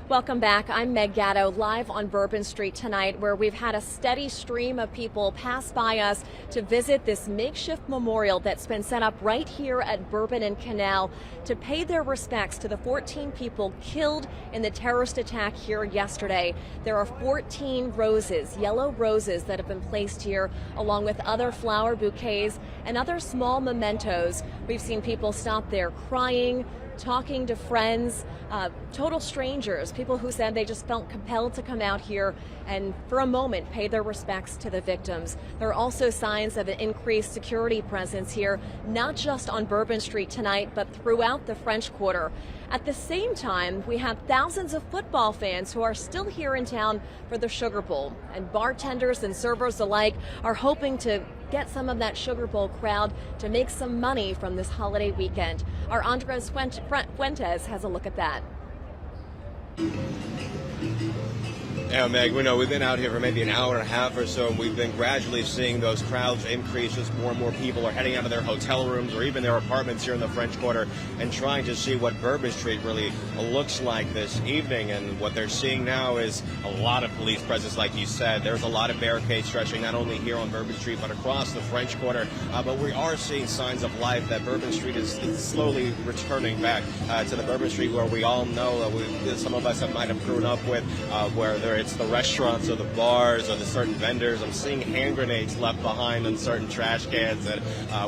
Welcome back. I'm Meg Gatto, live on Bourbon Street tonight, where we've had a steady stream of people pass by us to visit this makeshift memorial that's been set up right here at Bourbon and Canal to pay their respects to the 14 people killed in the terrorist attack here yesterday. There are 14 roses, yellow roses, that have been placed here, along with other flower bouquets and other small mementos. We've seen people stop there crying, talking to friends, total strangers, people who said they just felt compelled to come out here and for a moment pay their respects to the victims. There are also signs of an increased security presence here, not just on Bourbon Street tonight, but throughout the French Quarter. At the same time, we have thousands of football fans who are still here in town for the Sugar Bowl, and bartenders and servers alike are hoping to get some of that Sugar Bowl crowd to make some money from this holiday weekend. Our Andres Fuentes has a look at that. Yeah, Meg, we know we've been out here for maybe an hour and a half or so. We've been gradually seeing those crowds increase as more and more people are heading out of their hotel rooms or even their apartments here in the French Quarter and trying to see what Bourbon Street really looks like this evening. And what they're seeing now is a lot of police presence, like you said. There's a lot of barricades stretching not only here on Bourbon Street but across the French Quarter. But we are seeing signs of life, that Bourbon Street is slowly returning back to the Bourbon Street where we all know some of us might have grown up with, where it's the restaurants or the bars or the certain vendors. I'm seeing hand grenades left behind on certain trash cans, and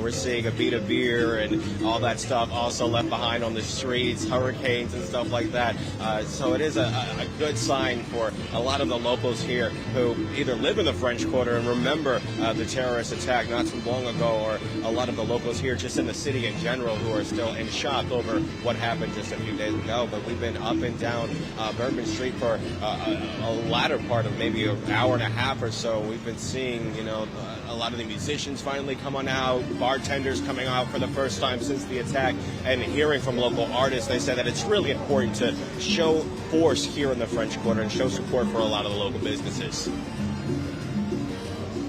we're seeing a beat of beer and all that stuff also left behind on the streets, hurricanes and stuff like that. So it is a good sign for a lot of the locals here who either live in the French Quarter and remember the terrorist attack not too long ago, or a lot of the locals here just in the city in general who are still in shock over what happened just a few days ago. But we've been up and down Bourbon Street for a latter part of maybe an hour and a half or so. We've been seeing, a lot of the musicians finally come on out, bartenders coming out for the first time since the attack, and hearing from local artists. They say that it's really important to show force here in the French Quarter and show support for a lot of the local businesses.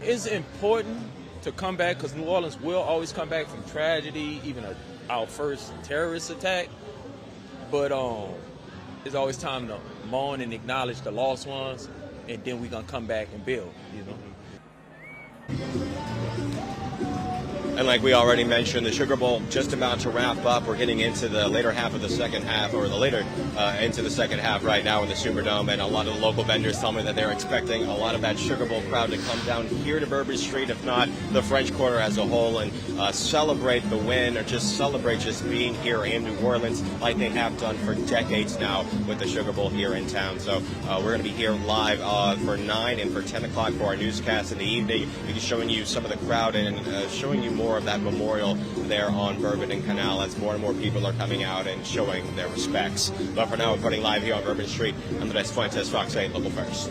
It's important to come back because New Orleans will always come back from tragedy, even our first terrorist attack. But it's always time to mourn and acknowledge the lost ones, and then we're going to come back and build, And like we already mentioned, the Sugar Bowl just about to wrap up. We're getting into the later half of the second half, or into the second half right now in the Superdome. And a lot of the local vendors tell me that they're expecting a lot of that Sugar Bowl crowd to come down here to Bourbon Street, if not the French Quarter as a whole, and celebrate the win, or just celebrate just being here in New Orleans like they have done for decades now with the Sugar Bowl here in town. So we're going to be here live for 9 and for 10 o'clock for our newscast in the evening. We'll be showing you some of the crowd and showing you more of that memorial there on Bourbon and Canal as more and more people are coming out and showing their respects. But for now, we're putting live here on Bourbon Street. Andres Fuentes, Fox 8 Local First.